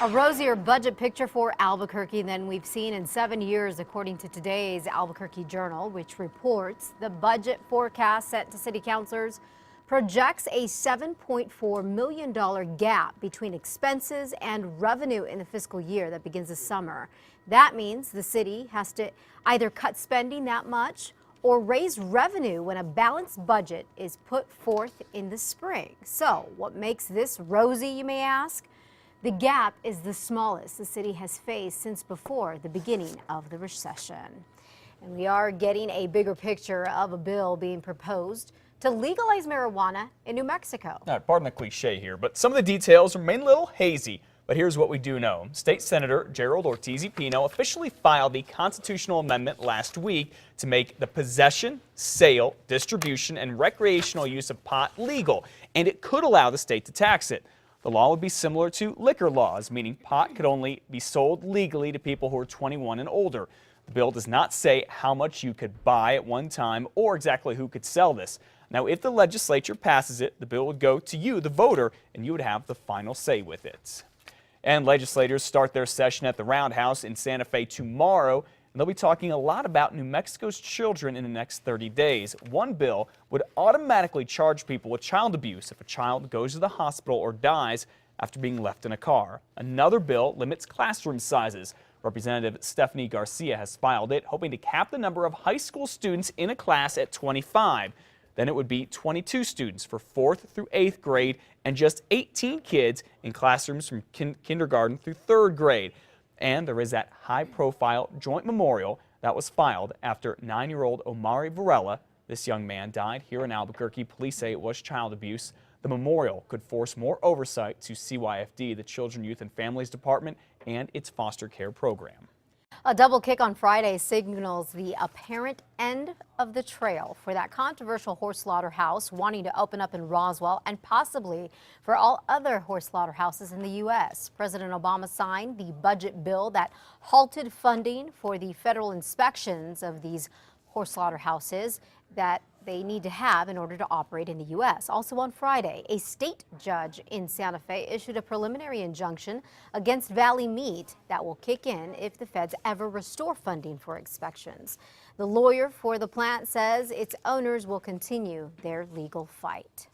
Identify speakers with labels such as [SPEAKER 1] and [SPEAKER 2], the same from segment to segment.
[SPEAKER 1] A rosier budget picture for Albuquerque than we've seen in 7 years, according to today's Albuquerque Journal, which reports the budget forecast sent to city councilors projects a $7.4 million gap between expenses and revenue in the fiscal year that begins this summer. That means the city has to either cut spending that much or raise revenue when a balanced budget is put forth in the spring. So what makes this rosy, you may ask? The gap is the smallest the city has faced since before the beginning of the recession. And we are getting a bigger picture of a bill being proposed to legalize marijuana in New Mexico.
[SPEAKER 2] Now, pardon the cliche here, but some of the details remain a little hazy. But here's what we do know. State Senator Gerald Ortiz-Pino officially filed the constitutional amendment last week to make the possession, sale, distribution, and recreational use of pot legal, and it could allow the state to tax it. The law would be similar to liquor laws, meaning pot could only be sold legally to people who are 21 and older. The bill does not say how much you could buy at one time or exactly who could sell this. Now, if the legislature passes it, the bill would go to you, the voter, and you would have the final say with it. And legislators start their session at the Roundhouse in Santa Fe tomorrow. And they'll be talking a lot about New Mexico's children in the next 30 days. One bill would automatically charge people with child abuse if a child goes to the hospital or dies after being left in a car. Another bill limits classroom sizes. Representative Stephanie Garcia has filed it, hoping to cap the number of high school students in a class at 25. Then it would be 22 students for 4th through 8th grade and just 18 kids in classrooms from kindergarten through 3rd grade. And there is that high-profile joint memorial that was filed after 9-year-old Omari Varela. This young man died here in Albuquerque. Police say it was child abuse. The memorial could force more oversight to CYFD, the Children, Youth, and Families Department, and its foster care program.
[SPEAKER 1] A double kick on Friday signals the apparent end of the trail for that controversial horse slaughterhouse wanting to open up in Roswell and possibly for all other horse slaughterhouses in the U.S. President Obama signed the budget bill that halted funding for the federal inspections of these horse slaughterhouses that they need to have in order to operate in the U.S. Also on Friday, a state judge in Santa Fe issued a preliminary injunction against Valley Meat that will kick in if the feds ever restore funding for inspections. The lawyer for the plant says its owners will continue their legal fight.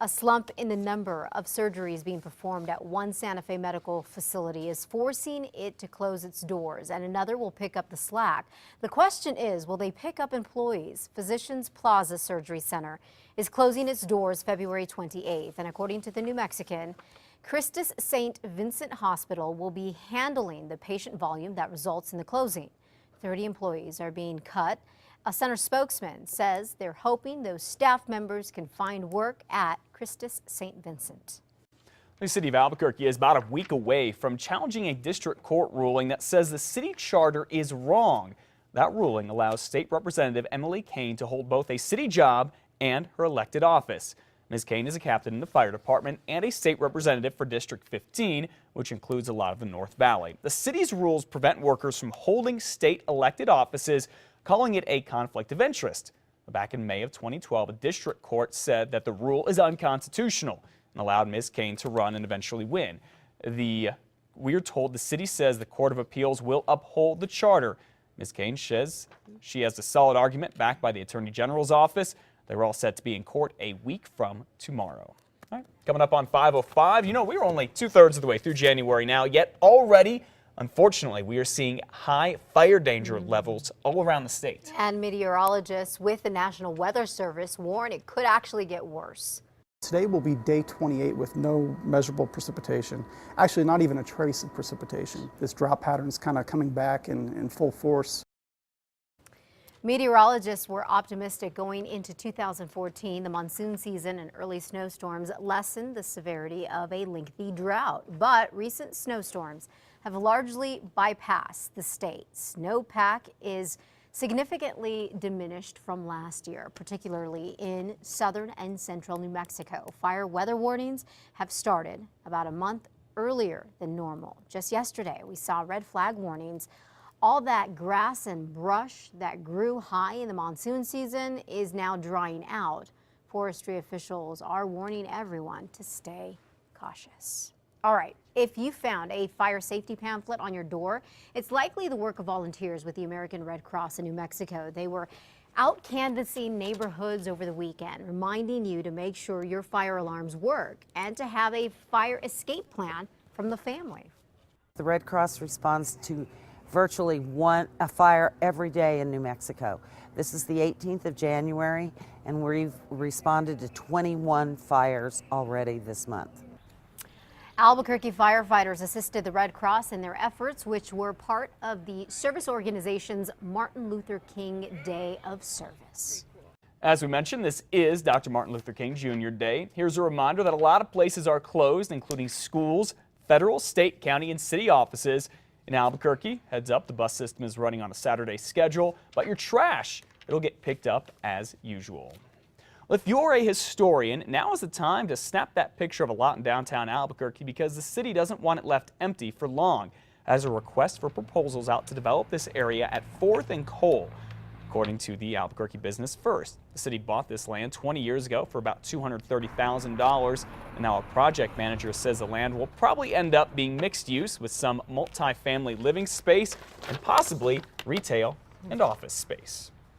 [SPEAKER 1] A slump in the number of surgeries being performed at one Santa Fe medical facility is forcing it to close its doors, and another will pick up the slack. The question is, will they pick up employees? Physicians Plaza Surgery Center is closing its doors February 28th, and according to the New Mexican, Christus St. Vincent Hospital will be handling the patient volume that results in the closing. 30 employees are being cut. A center spokesman says they're hoping those staff members can find work at Christus St. Vincent.
[SPEAKER 2] The city of Albuquerque is about a week away from challenging a district court ruling that says the city charter is wrong. That ruling allows State Representative Emily Kane to hold both a city job and her elected office. Ms. Kane is a captain in the fire department and a state representative for District 15, which includes a lot of the North Valley. The city's rules prevent workers from holding state elected offices, calling it a conflict of interest. Back in May of 2012, a district court said that the rule is unconstitutional and allowed Ms. Kane to run and eventually win. We're told the city says the Court of Appeals will uphold the charter. Ms. Kane says she has a solid argument backed by the Attorney General's office. They're all set to be in court a week from tomorrow. All right, coming up on 5:05, you know, we're only 2/3 of the way through January now, yet already, unfortunately, we are seeing high fire danger levels all around the state.
[SPEAKER 1] And meteorologists with the National Weather Service warn it could actually get worse.
[SPEAKER 3] Today will be day 28 with no measurable precipitation. Actually, not even a trace of precipitation. This drought pattern is kind of coming back in full force.
[SPEAKER 1] Meteorologists were optimistic going into 2014. The monsoon season and early snowstorms lessened the severity of a lengthy drought. But recent snowstorms have largely bypassed the state. Snowpack is significantly diminished from last year, particularly in southern and central New Mexico. Fire weather warnings have started about a month earlier than normal. Just yesterday, we saw red flag warnings. All that grass and brush that grew high in the monsoon season is now drying out. Forestry officials are warning everyone to stay cautious. All right. If you found a fire safety pamphlet on your door, it's likely the work of volunteers with the American Red Cross in New Mexico. They were out canvassing neighborhoods over the weekend, reminding you to make sure your fire alarms work and to have a fire escape plan from the family.
[SPEAKER 4] The Red Cross responds to virtually a fire every day in New Mexico. This is the 18th of January, and we've responded to 21 fires already this month.
[SPEAKER 1] Albuquerque firefighters assisted the Red Cross in their efforts, which were part of the service organization's Martin Luther King Day of Service.
[SPEAKER 2] As we mentioned, this is Dr. Martin Luther King Jr. Day. Here's a reminder that a lot of places are closed, including schools, federal, state, county, and city offices. In Albuquerque, heads up, the bus system is running on a Saturday schedule, but your trash, it'll get picked up as usual. If you're a historian, now is the time to snap that picture of a lot in downtown Albuquerque because the city doesn't want it left empty for long. As a request for proposals out to develop this area at 4th and Cole. According to the Albuquerque Business First, the city bought this land 20 years ago for about $230,000, and now a project manager says the land will probably end up being mixed use with some multi-family living space and possibly retail and office space.